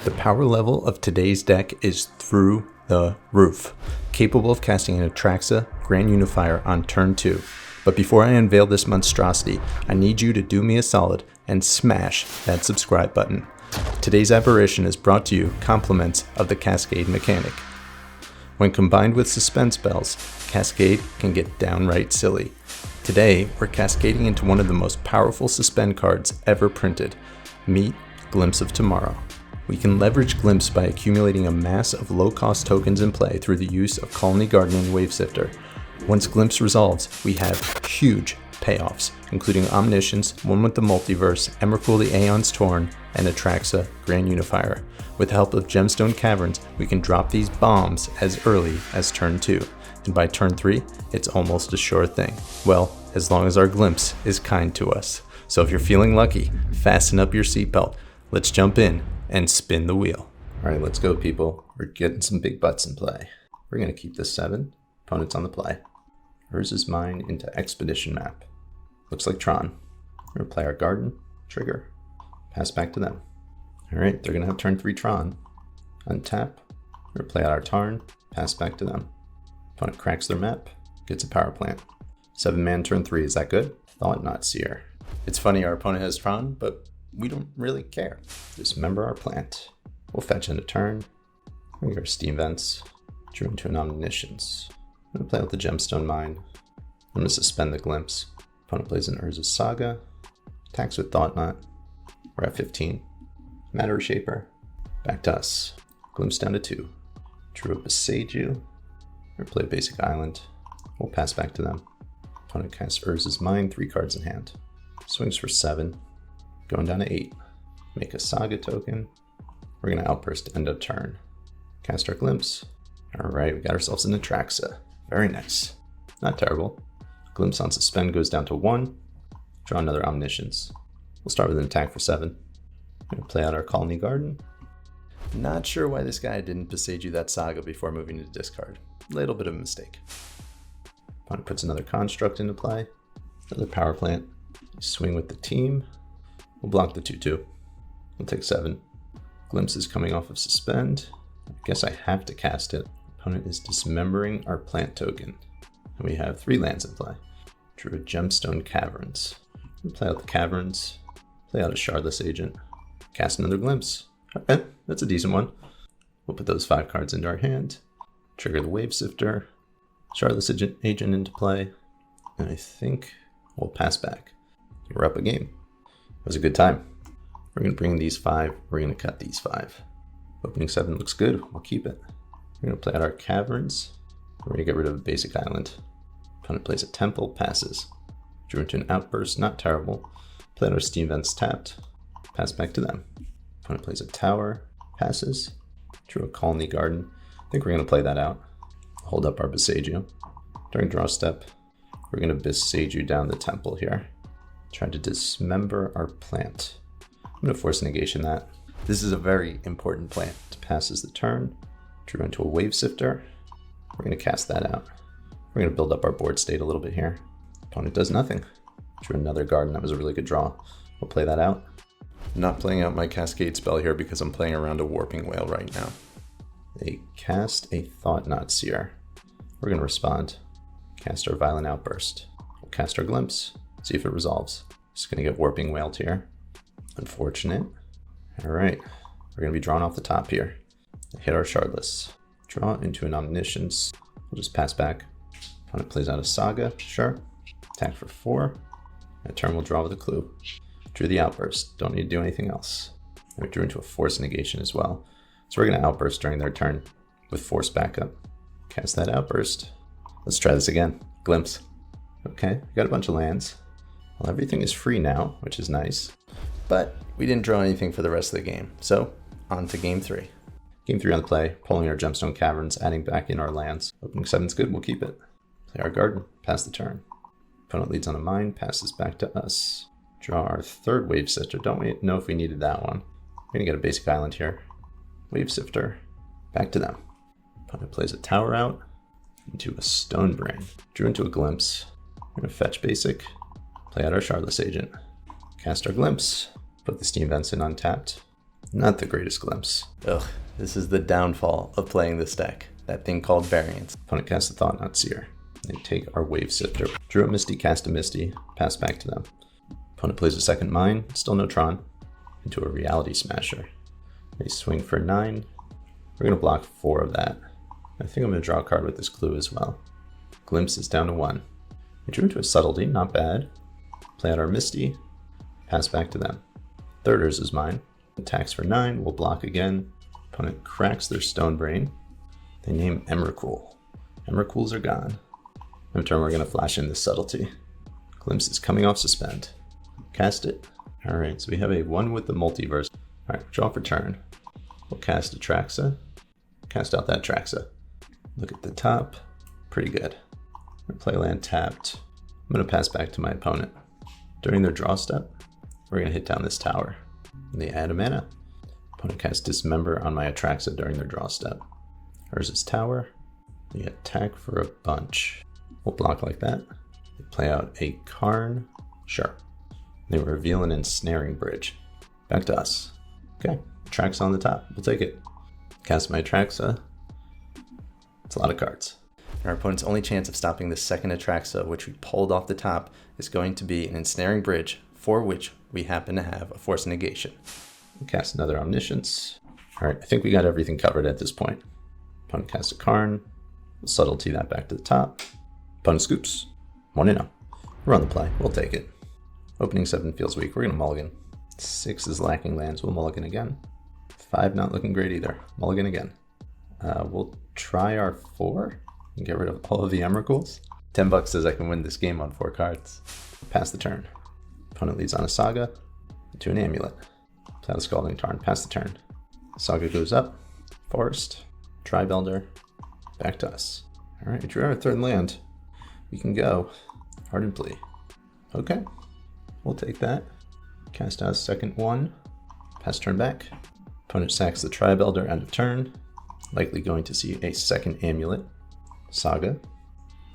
The power level of today's deck is through the roof, capable of casting an Atraxa Grand Unifier on turn 2. But before I unveil this monstrosity, I need you to do me a solid and smash that subscribe button. Today's aberration is brought to you compliments of the Cascade mechanic. When combined with suspend spells, Cascade can get downright silly. Today, we're cascading into one of the most powerful suspend cards ever printed. Meet Glimpse of Tomorrow. We can leverage Glimpse by accumulating a mass of low-cost tokens in play through the use of Colony Garden and Wavesifter. Once Glimpse resolves, we have huge payoffs, including Omniscience, One with the Multiverse, Emrakul the Aeon's Torn, and Atraxa Grand Unifier. With the help of Gemstone Caverns, we can drop these bombs as early as turn 2, and by turn 3, it's almost a sure thing. Well, as long as our Glimpse is kind to us. So if you're feeling lucky, fasten up your seatbelt. Let's jump in and spin the wheel. All right, let's go, people. We're getting some big butts in play. We're going to keep this 7. Opponent's on the play. Hers is mine into Expedition Map. Looks like Tron. We're going to play our Garden, trigger, pass back to them. All right, they're going to have turn 3 Tron. Untap. We're going to play out our Tarn, pass back to them. Opponent cracks their map, gets a power plant. 7-man turn 3, is that good? Thought not, Seer. It's funny, our opponent has Tron, but we don't really care. Dismember our plant. We'll fetch in a turn. Bring our Steam Vents. Drew into an Omniscience. I'm going to play with the Gemstone Mine. I'm going to suspend the Glimpse. Opponent plays an Urza's Saga. Attacks with Thought Knot. We're at 15. Matter Shaper. Back to us. Glimpse down to 2. Drew a Bosh'nu. Or play a basic island. We'll pass back to them. Opponent casts Urza's Mine, 3 cards in hand. Swings for 7. Going down to 8. Make a Saga token. We're going to Outburst to end of turn. Cast our Glimpse. Alright, we got ourselves an Atraxa. Very nice. Not terrible. Glimpse on Suspend goes down to 1. Draw another Omniscience. We'll start with an attack for 7. Going to play out our Colony Garden. Not sure why this guy didn't Bosh'nu that Saga before moving to discard. Little bit of a mistake. Opponent puts another Construct into play. Another Power Plant. Swing with the team. We'll block the 2/2. We'll take 7. Glimpse is coming off of Suspend. I guess I have to cast it. Opponent is dismembering our plant token. And we have 3 lands in play. Drew a Gemstone Caverns. We'll play out the Caverns. Play out a Shardless Agent. Cast another Glimpse. Okay, that's a decent one. We'll put those 5 cards into our hand. Trigger the Wavesifter. Shardless Agent into play. And I think we'll pass back. We're up a game. It was a good time. We're going to bring these 5. We're going to cut these 5. Opening 7 looks good. We'll keep it. We're going to play out our Caverns. We're going to get rid of a basic island. Opponent plays a Temple, passes. Drew into an Outburst, not terrible. Play out our Steam Vents tapped. Pass back to them. Opponent plays a Tower, passes. Drew a Colony Garden. I think we're going to play that out. Hold up our Bosh'nu. During draw step, we're going to Bosh'nu down the Temple here. Try to dismember our plant. I'm going to force negation that. This is a very important plant. It passes the turn. Drew into a Wavesifter. We're going to cast that out. We're going to build up our board state a little bit here. Opponent does nothing. Drew another Garden. That was a really good draw. We'll play that out. I'm not playing out my Cascade spell here because I'm playing around a Warping Whale right now. They cast a Thought Knot Seer. We're going to respond. Cast our Violent Outburst. We'll cast our Glimpse. See if it resolves. Just going to get Warping Whaled here. Unfortunate. All right. We're going to be drawn off the top here. Hit our Shardless. Draw into an Omniscience. We'll just pass back. Opponent plays out a Saga. Sure. Attack for 4. That turn we'll draw with a Clue. Drew the Outburst. Don't need to do anything else. We drew into a Force negation as well. So we're going to Outburst during their turn with Force backup. Cast that Outburst. Let's try this again. Glimpse. Okay, we got a bunch of lands. Well, everything is free now, which is nice. But we didn't draw anything for the rest of the game. So, on to Game 3. Game 3 on the play, pulling our Gemstone Caverns, adding back in our lands. Opening 7's good, we'll keep it. Play our Garden, pass the turn. Opponent leads on a Mine, passes back to us. Draw our 3rd Wavesifter. Don't we know if we needed that one? We're going to get a basic island here. Wavesifter, back to them. Opponent plays a Tower out into a Stonebrain. Drew into a Glimpse. We're going to fetch basic, play out our Shardless Agent. Cast our Glimpse, put the Steam Vents in untapped. Not the greatest glimpse. Ugh, this is the downfall of playing this deck. That thing called variance. Opponent casts a Thought Knot Seer. They take our Wave Sifter. Drew a Misty, cast a Misty, pass back to them. Opponent plays a second Mine, still no Tron, into a Reality Smasher. They swing for 9. We're gonna block 4 of that. I think I'm gonna draw a card with this clue as well. Glimpse is down to 1. We drew into a Subtlety, not bad. Play out our Misty, pass back to them. Thirders is mine. Attacks for 9, we'll block again. Opponent cracks their Stone Brain. They name Emrakul. Emrakuls are gone. No turn, we're gonna flash in this Subtlety. Glimpse is coming off Suspend. Cast it. Alright, so we have a 1 with the Multiverse. Alright, draw for turn. We'll cast Atraxa. Cast out that Atraxa. Look at the top. Pretty good. We're gonna play land tapped. I'm gonna pass back to my opponent. During their draw step, we're gonna hit down this tower. And they add a mana. Opponent casts Dismember on my Atraxa during their draw step. Hers is tower. They attack for a bunch. We'll block like that. They play out a Karn. Sure. They reveal an Ensnaring Bridge. Back to us. Okay, Atraxa on the top. We'll take it. Cast my Atraxa. It's a lot of cards. Our opponent's only chance of stopping the second Atraxa, which we pulled off the top, is going to be an Ensnaring Bridge, for which we happen to have a Force Negation. We'll cast another Omniscience. Alright, I think we got everything covered at this point. Opponent casts a Karn. We'll Subtlety that back to the top. Opponent scoops. 1-0. We're on the play. We'll take it. Opening 7 feels weak. We're going to mulligan. 6 is lacking lands. We'll mulligan again. 5 not looking great either. Mulligan again. We'll try our 4 and get rid of all of the Emrakuls. $10 says I can win this game on 4 cards. Pass the turn. Opponent leads on a Saga into an Amulet. Play out a Scalding Tarn. Pass the turn. Saga goes up. Forest. Tribelder. Back to us. Alright, we drew our 3rd land. We can go. Ardent Plea. Okay. We'll take that. Cast out a second 1. Pass turn back. Opponent sacks the Tribelder end of turn. Likely going to see a second Amulet. Saga.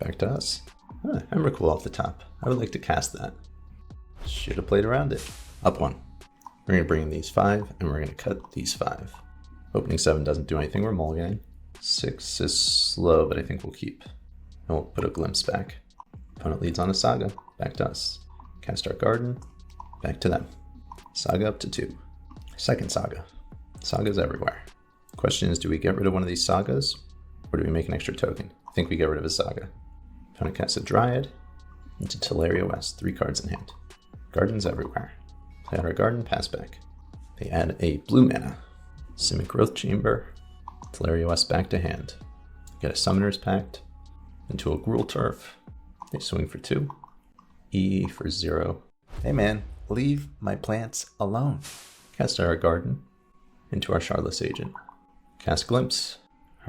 Back to us. Emrakul off the top. I would like to cast that. Should have played around it. Up 1. We're going to bring in these 5, and we're going to cut these 5. Opening 7 doesn't do anything. We're mulliganing. 6 is slow, but I think we'll keep. And we'll put a Glimpse back. Opponent leads on a Saga. Back to us. Cast our Garden. Back to them. Saga up to 2. Second Saga. Sagas everywhere. Question is, do we get rid of one of these Sagas, or do we make an extra token? I think we get rid of a Saga. Opponent casts a Dryad into Tolaria West. 3 cards in hand. Gardens everywhere. Play out our Garden, pass back. They add a blue mana. Simic Growth Chamber. Tolaria West back to hand. Get a Summoner's Pact into a Gruul Turf. They swing for 2. E for 0. Hey man, leave my plants alone. Cast our Garden into our Shardless Agent. Cast Glimpse.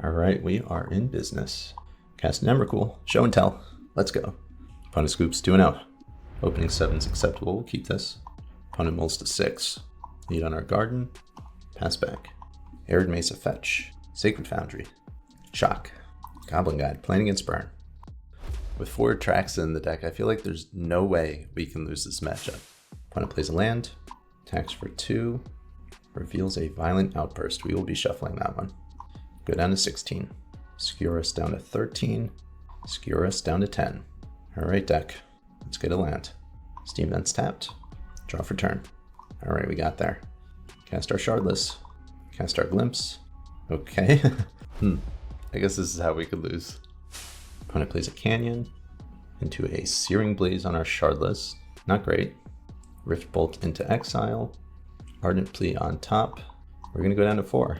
Alright, we are in business. Cast an Emrakul. Show and tell. Let's go. Opponent scoops 2-0. Opening 7 is acceptable. We'll keep this. Opponent mulls to 6. Lead on our Garden. Pass back. Arid Mesa fetch. Sacred Foundry. Shock. Goblin Guide. Playing against Burn. With 4 Atraxa in the deck, I feel like there's no way we can lose this matchup. Opponent plays a land. Attacks for 2. Reveals a Violent Outburst. We will be shuffling that one. Go down to 16. Skewer us down to 13. Skewer us down to 10. Alright, deck. Let's get a land. Steam Vents tapped. Draw for turn. Alright, we got there. Cast our Shardless. Cast our Glimpse. Okay. I guess this is how we could lose. Opponent plays a Canyon into a Searing Blaze on our Shardless. Not great. Rift Bolt into exile. Ardent Plea on top. We're going to go down to 4.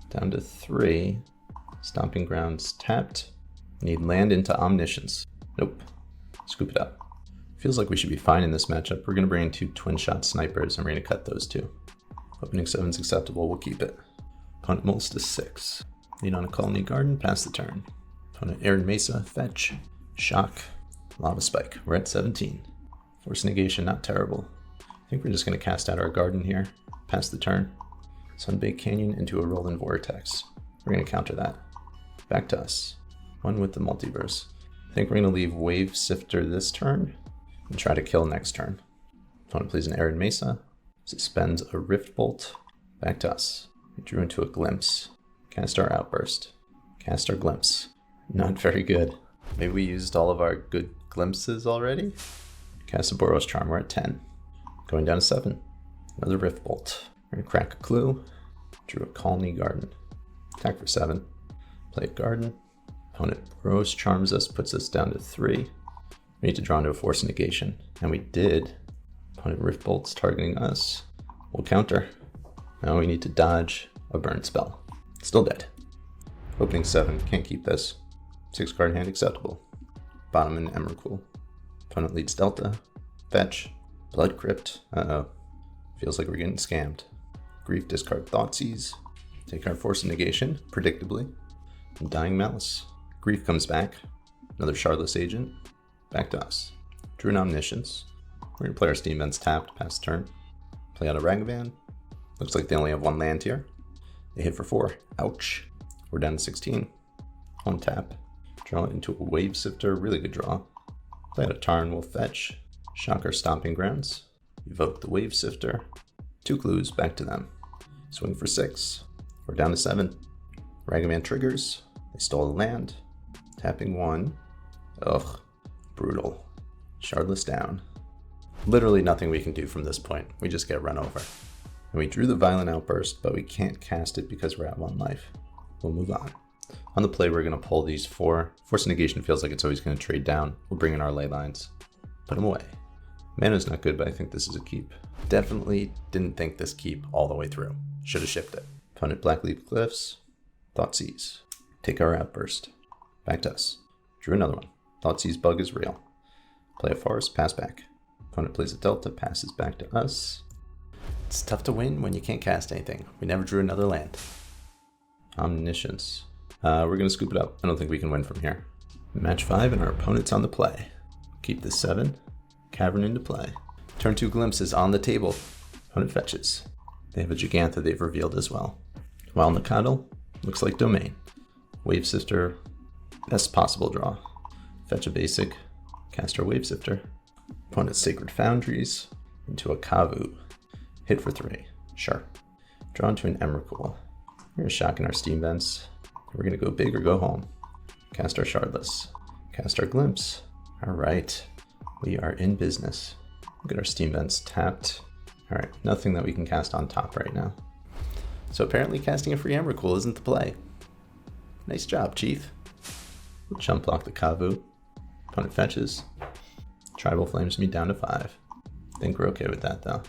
Down to 3. Stomping Grounds tapped. Need land into Omniscience. Nope. Scoop it up. Feels like we should be fine in this matchup. We're going to bring in 2 Twin Shot Snipers and we're going to cut those 2. Opening 7 is acceptable. We'll keep it. Opponent mulls to 6. Lead on a Colony Garden. Pass the turn. Opponent Arid Mesa. Fetch. Shock. Lava Spike. We're at 17. Force Negation. Not terrible. I think we're just going to cast out our Garden here. Pass the turn. Sunbaked Canyon into a Rolling Vortex. We're going to counter that. Back to us. 1 with the Multiverse. I think we're going to leave Wave Sifter this turn and try to kill next turn. Opponent plays an Arid Mesa. Suspends a Rift Bolt. Back to us. We drew into a Glimpse. Cast our Outburst. Cast our Glimpse. Not very good. Maybe we used all of our good glimpses already? Cast a Boros Charm, we're at 10. Going down to 7. Another Rift Bolt. We're gonna crack a Clue. Drew a Colony Garden. Attack for 7. Play a Garden. Opponent Boros Charms us, puts us down to 3. We need to draw into a Force Negation, and we did. Opponent Rift Bolts targeting us. We'll counter. Now we need to dodge a burn spell. Still dead. Opening 7, can't keep this. 6 card hand acceptable. Bottom in Emrakul. Opponent leads Delta. Fetch. Blood Crypt. Uh-oh. Feels like we're getting scammed. Grief, discard Thoughtseize. Take our Force of Negation, predictably. Dying Malice. Grief comes back. Another Shardless Agent. Back to us. Drew an Omniscience. We're gonna play our Steam Vents tapped, past turn. Play out a Ragavan. Looks like they only have 1 land here. They hit for 4. Ouch. We're down to 16. On tap. Draw it into a Wave Sifter. Really good draw. Play out a Tarn, we'll fetch. Shock our Stomping Grounds. Evoke the Wave Sifter. 2 clues, back to them. Swing for 6. We're down to 7. Ragavan triggers. They stole a land. Tapping 1. Ugh. Brutal. Shardless down. Literally nothing we can do from this point. We just get run over. And we drew the Violent Outburst, but we can't cast it because we're at 1 life. We'll move on. On the play, we're going to pull these 4. Force of Negation feels like it's always going to trade down. We'll bring in our Ley Lines. Put them away. Mana's not good, but I think this is a keep. Definitely didn't think this keep all the way through. Should have shipped it. Opponent Blackleaf Glyphs. Thoughtseize. Take our Outburst. Back to us. Drew another one. Thoughtseize bug is real. Play a Forest, pass back. Opponent plays a Delta, passes back to us. It's tough to win when you can't cast anything. We never drew another land. Omniscience. We're going to scoop it up. I don't think we can win from here. Match 5 and our opponent's on the play. Keep the 7. Cavern into play. Turn 2 Glimpses on the table. Opponent fetches. They have a Gigantha they've revealed as well. While Nikachu, looks like Domain. Wave Sifter, best possible draw. Fetch a basic. Cast our Wave Sifter. Opponent's Sacred Foundries into a Kavu. Hit for 3. Sure. Draw into an Emrakul. We're going to shock in our Steam Vents. We're going to go big or go home. Cast our Shardless. Cast our Glimpse. Alright. We are in business. Look at our Steam Vents tapped. Alright, nothing that we can cast on top right now. So apparently casting a free Emrakul isn't the play. Nice job, Chief. We'll chump block the Kavu. Opponent fetches. Tribal Flames me down to 5. Think we're okay with that though.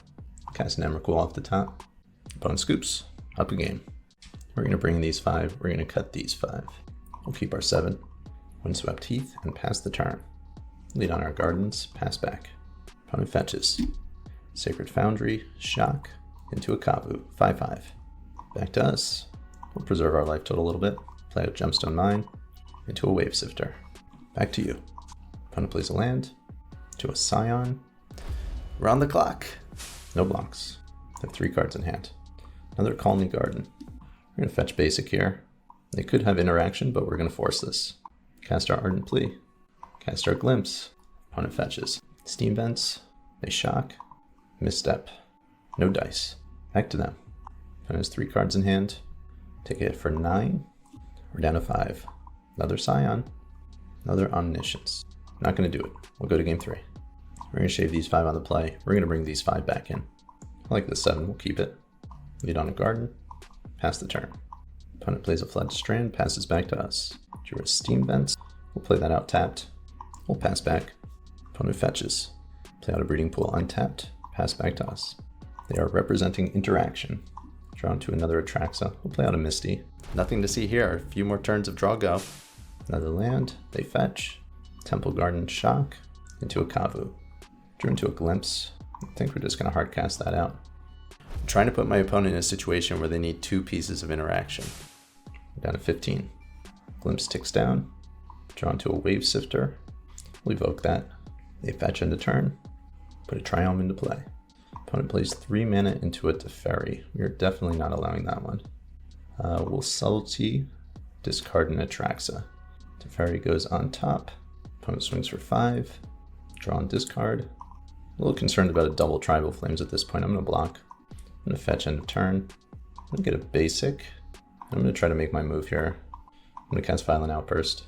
Cast an Emrakul off the top. Opponent scoops. Up a game. We're going to bring in these 5. We're going to cut these 5. We'll keep our 7. Windswept Heath and pass the turn. Lead on our Gardens. Pass back. Opponent fetches. Sacred Foundry. Shock. Into a Kavu. 5/5. Back to us. We'll preserve our life total a little bit. Play out Gemstone Mine. Into a Wave Sifter. Back to you. Opponent plays a land. To a Scion. We're on the clock. No blocks. Have 3 cards in hand. Another Colony Garden. We're going to fetch basic here. They could have interaction, but we're going to force this. Cast our Ardent Plea. Cast our Glimpse. Opponent fetches. Steam Vents. They shock. Misstep. No dice. Back to them. Opponent has 3 cards in hand. Take a hit for 9. We're down to 5. Another Scion. Another Omniscience. Not going to do it. We'll go to game 3. We're going to shave these 5 on the play. We're going to bring these 5 back in. I like this 7. We'll keep it. Lead on a Garden. Pass the turn. Opponent plays a Flood Strand. Passes back to us. Drew a Steam Vents. We'll play that out tapped. We'll pass back. Opponent fetches. Play out a Breeding Pool untapped. Pass back to us. They are representing interaction. Draw into another Atraxa. We'll play out a Misty. Nothing to see here. A few more turns of draw go. Another land. They fetch. Temple Garden shock. Into a Kavu. Drew into a Glimpse. I think we're just going to hard cast that out. I'm trying to put my opponent in a situation where they need 2 pieces of interaction. We're down to 15. Glimpse ticks down. Draw into a Wave Sifter. We'll evoke that. They fetch into turn. Put a Triome into play. Opponent plays 3 mana into a Teferi. We are definitely not allowing that one. We'll Subtlety, discard an Atraxa. Teferi goes on top. Opponent swings for 5. Draw and discard. A little concerned about a double Tribal Flames at this point. I'm going to block. I'm going to fetch end of turn. I'll get a basic. I'm going to try to make my move here. I'm going to cast Violent Outburst.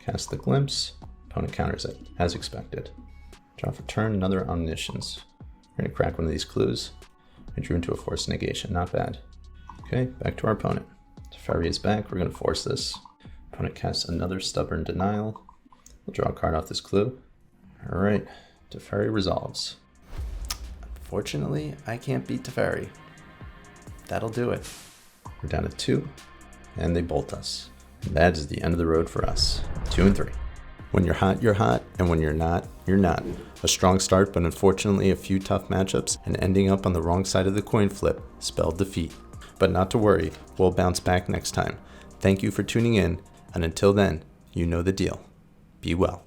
Cast the Glimpse. Opponent counters it, as expected. Draw for turn, another Omniscience. We're going to crack one of these clues. I drew into a Forced Negation, not bad. Okay, back to our opponent. Teferi is back, we're going to force this. Opponent casts another Stubborn Denial. We'll draw a card off this clue. Alright, Teferi resolves. Unfortunately, I can't beat Teferi. That'll do it. We're down to 2, and they bolt us. And that is the end of the road for us. 2 and 3. When you're hot, and when you're not, you're not. A strong start, but unfortunately a few tough matchups, and ending up on the wrong side of the coin flip spelled defeat. But not to worry, we'll bounce back next time. Thank you for tuning in, and until then, you know the deal. Be well.